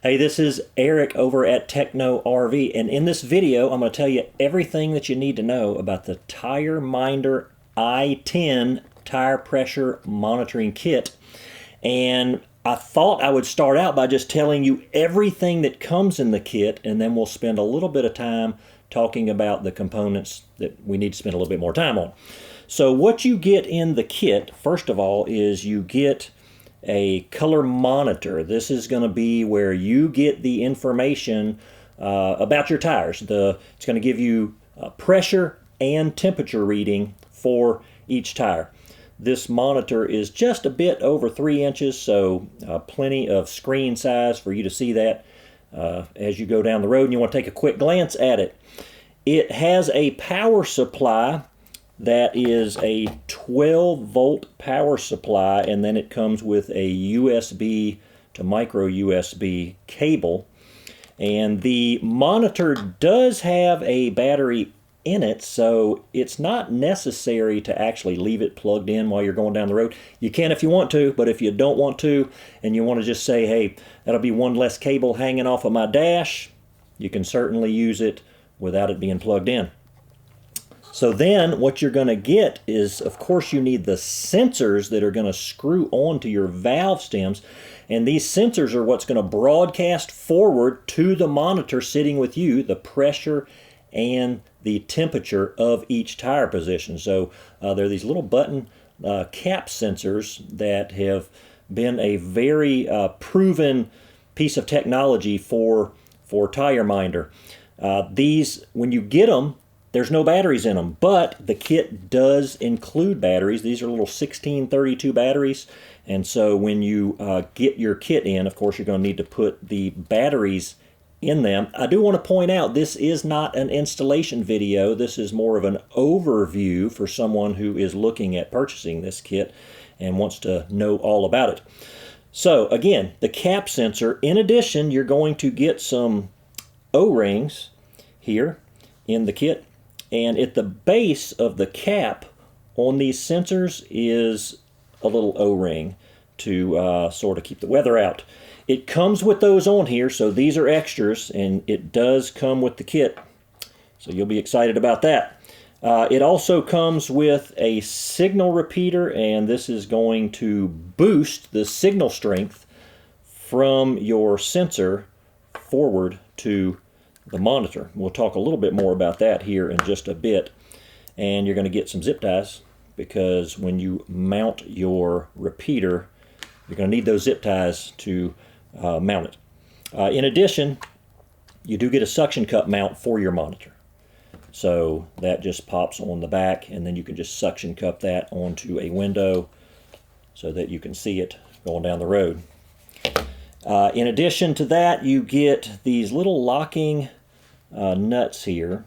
Hey, this is Eric over at TechnoRV, and in this video I'm going to tell you everything that you need to know about the TireMinder i10 tire pressure monitoring kit. And I thought I would start out by just telling you everything that comes in the kit, and then we'll spend a little bit of time talking about the components that we need to spend a little bit more time on. So what you get in the kit, first of all, is you get a color monitor. This is going to be where you get the information about your tires. It's going to give you pressure and temperature reading for each tire. This monitor is just a bit over 3 inches, so plenty of screen size for you to see that as you go down the road and you want to take a quick glance at it. It has a power supply that is a 12-volt power supply, and then it comes with a USB to micro USB cable. And the monitor does have a battery in it, so it's not necessary to actually leave it plugged in while you're going down the road. You can if you want to, but if you don't want to and you want to just say, hey, that'll be one less cable hanging off of my dash, you can certainly use it without it being plugged in. So then what you're going to get is, of course, you need the sensors that are going to screw onto your valve stems. And these sensors are what's going to broadcast forward to the monitor sitting with you, the pressure and the temperature of each tire position. So there are these little button cap sensors that have been a very proven piece of technology for TireMinder. These, when you get them, there's no batteries in them, but the kit does include batteries. These are little 1632 batteries, and so when you get your kit in, of course, you're going to need to put the batteries in them. I do want to point out this is not an installation video. This is more of an overview for someone who is looking at purchasing this kit and wants to know all about it. So again, the cap sensor. In addition, you're going to get some O-rings here in the kit. And at the base of the cap on these sensors is a little O-ring to sort of keep the weather out. It comes with those on here, so these are extras, and it does come with the kit. So you'll be excited about that. It also comes with a signal repeater, and this is going to boost the signal strength from your sensor forward to the monitor. We'll talk a little bit more about that here in just a bit. And you're going to get some zip ties, because when you mount your repeater, you're going to need those zip ties to mount it. In addition, you do get a suction cup mount for your monitor. So that just pops on the back, and then you can just suction cup that onto a window so that you can see it going down the road. In addition to that, you get these little locking nuts here,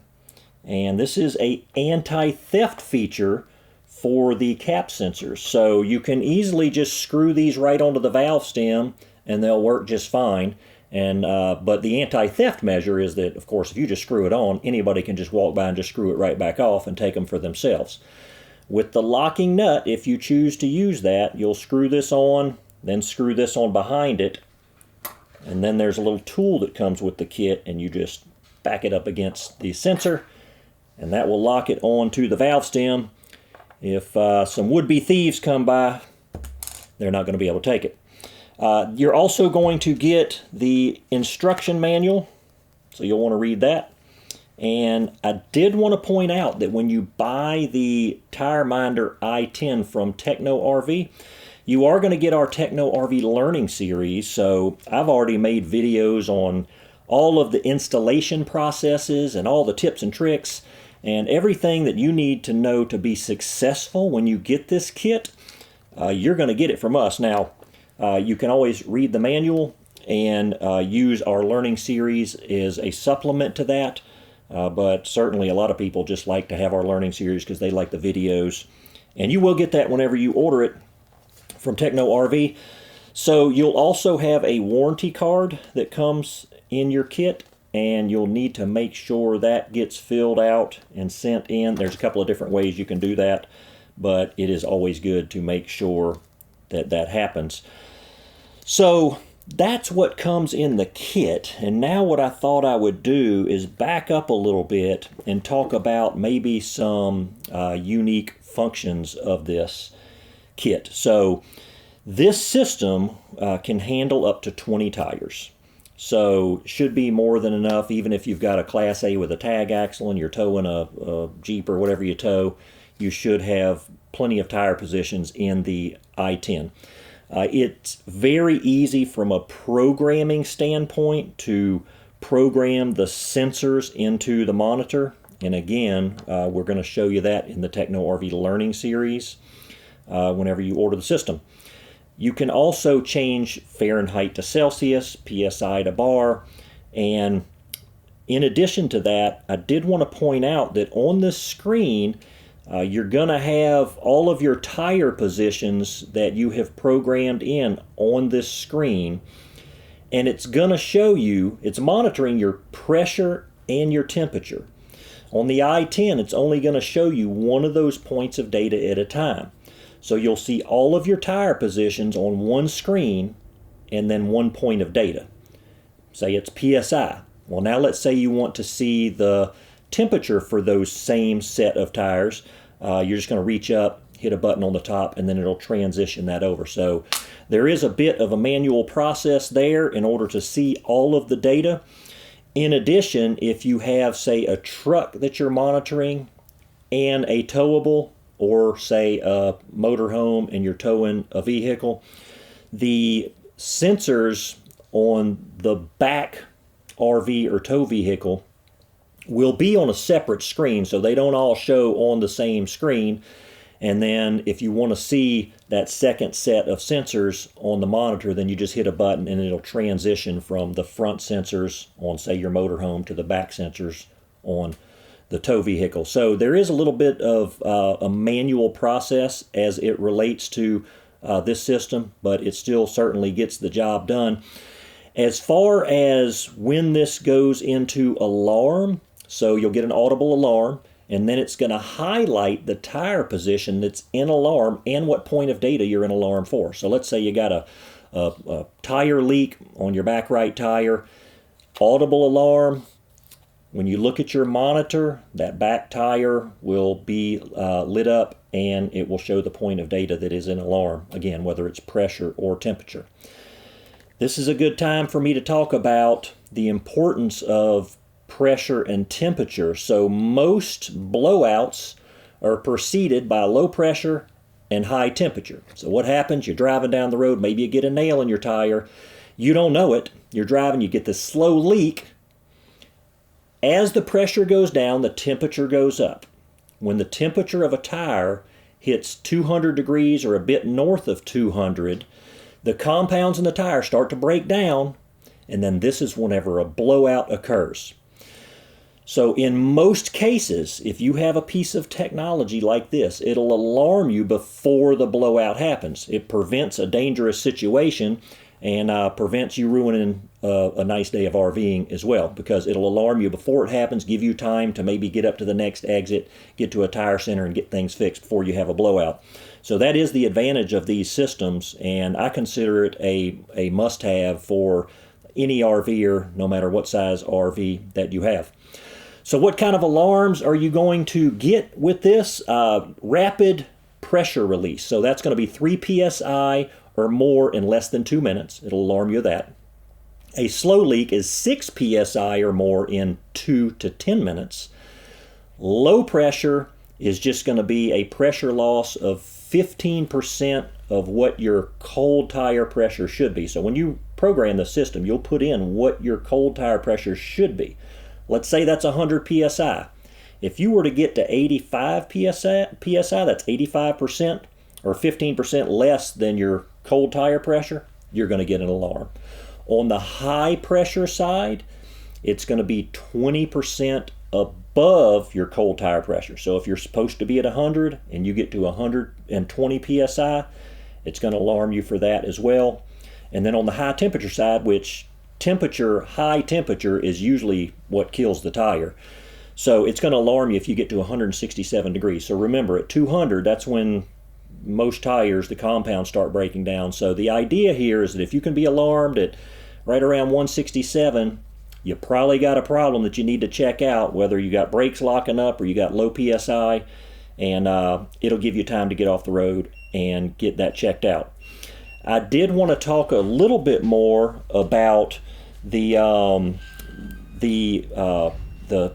and this is a anti-theft feature for the cap sensors. So you can easily just screw these right onto the valve stem and they'll work just fine. And but the anti-theft measure is that, of course, if you just screw it on, anybody can just walk by and just screw it right back off and take them for themselves. With the locking nut, if you choose to use that, you'll screw this on, then screw this on behind it, and then there's a little tool that comes with the kit, and you just back it up against the sensor, and that will lock it onto the valve stem. If some would-be thieves come by, they're not going to be able to take it. You're also going to get the instruction manual, so you'll want to read that. And I did want to point out that when you buy the TireMinder i10 from TechnoRV, you are going to get our TechnoRV Learning Series. So I've already made videos on all of the installation processes and all the tips and tricks and everything that you need to know to be successful when you get this kit. You're going to get it from us. Now, you can always read the manual and use our Learning Series as a supplement to that. But certainly a lot of people just like to have our Learning Series because they like the videos. And you will get that whenever you order it from TechnoRV. So you'll also have a warranty card that comes in your kit, and you'll need to make sure that gets filled out and sent in. There's a couple of different ways you can do that, but it is always good to make sure that that happens. So that's what comes in the kit. And now what I thought I would do is back up a little bit and talk about maybe some unique functions of this kit. So this system can handle up to 20 tires. So should be more than enough, even if you've got a Class A with a tag axle and you're towing a Jeep or whatever you tow, you should have plenty of tire positions in the i10. It's very easy from a programming standpoint to program the sensors into the monitor. And again, we're going to show you that in the TechnoRV Learning Series whenever you order the system. You can also change Fahrenheit to Celsius, PSI to bar, and in addition to that, I did want to point out that on this screen, you're going to have all of your tire positions that you have programmed in on this screen, and it's going to show you, it's monitoring your pressure and your temperature. On the i10, it's only going to show you one of those points of data at a time. So you'll see all of your tire positions on one screen and then one point of data. Say it's PSI. Well, now let's say you want to see the temperature for those same set of tires. You're just going to reach up, hit a button on the top, and then it'll transition that over. So there is a bit of a manual process there in order to see all of the data. In addition, if you have, say, a truck that you're monitoring and a towable, or say a motorhome and you're towing a vehicle, the sensors on the back RV or tow vehicle will be on a separate screen, so they don't all show on the same screen. And then if you want to see that second set of sensors on the monitor, then you just hit a button and it'll transition from the front sensors on, say, your motorhome to the back sensors on the tow vehicle. So there is a little bit of a manual process as it relates to this system, but it still certainly gets the job done. As far as when this goes into alarm, so you'll get an audible alarm, and then it's going to highlight the tire position that's in alarm and what point of data you're in alarm for. So let's say you got a tire leak on your back right tire, audible alarm. When you look at your monitor, that back tire will be lit up and it will show the point of data that is in alarm, again, whether it's pressure or temperature. This is a good time for me to talk about the importance of pressure and temperature. So most blowouts are preceded by low pressure and high temperature. So what happens? You're driving down the road, maybe you get a nail in your tire, you don't know it, you're driving, you get this slow leak. As the pressure goes down, the temperature goes up. When the temperature of a tire hits 200 degrees or a bit north of 200, the compounds in the tire start to break down, and then this is whenever a blowout occurs. So in most cases, if you have a piece of technology like this, it'll alarm you before the blowout happens. It prevents a dangerous situation and prevents you ruining a nice day of RVing as well, because it'll alarm you before it happens, give you time to maybe get up to the next exit, get to a tire center and get things fixed before you have a blowout. So that is the advantage of these systems, and I consider it a must-have for any RVer, no matter what size RV that you have. So what kind of alarms are you going to get with this? Rapid pressure release. So that's going to be 3 psi or more in less than 2 minutes. It'll alarm you of that. A slow leak is 6 psi or more in 2 to 10 minutes. Low pressure is just going to be a pressure loss of 15% of what your cold tire pressure should be. So when you program the system, you'll put in what your cold tire pressure should be. Let's say that's 100 psi. If you were to get to 85 psi, that's 85% or 15% less than your cold tire pressure, you're going to get an alarm. On the high pressure side, it's going to be 20% above your cold tire pressure. So if you're supposed to be at 100 and you get to 120 psi, it's going to alarm you for that as well. And then on the high temperature side, which high temperature is usually what kills the tire. So it's going to alarm you if you get to 167 degrees. So remember, at 200, that's when most tires, the compounds start breaking down. So the idea here is that if you can be alarmed at right around 167, you probably got a problem that you need to check out, whether you got brakes locking up or you got low PSI, and it'll give you time to get off the road and get that checked out. I did want to talk a little bit more about the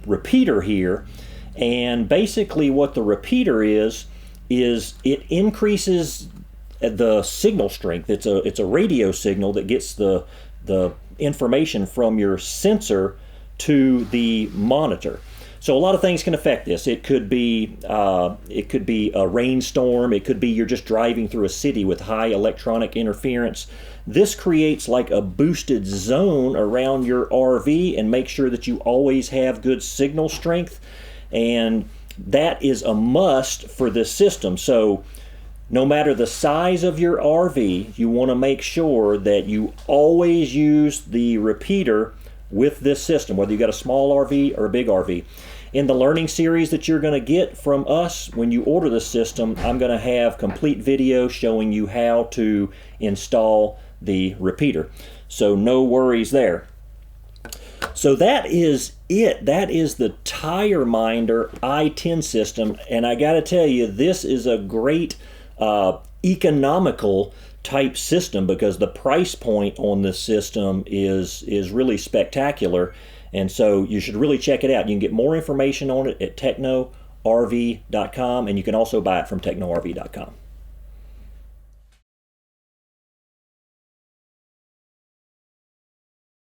repeater here, and basically what the repeater is it increases the signal strength. It's a radio signal that gets the information from your sensor to the monitor. So a lot of things can affect this. It could be a rainstorm. It could be you're just driving through a city with high electronic interference. This creates like a boosted zone around your RV and make sure that you always have good signal strength. And that is a must for this system. So no matter the size of your RV, you want to make sure that you always use the repeater with this system, whether you got a small RV or a big RV. In the learning series that you're going to get from us when you order this system, I'm going to have complete video showing you how to install the repeater. So no worries there. So that is it. That is the TireMinder i10 system, and I got to tell you, this is a great economical type system because the price point on this system is really spectacular, and so you should really check it out. You can get more information on it at TechnoRV.com, and you can also buy it from TechnoRV.com.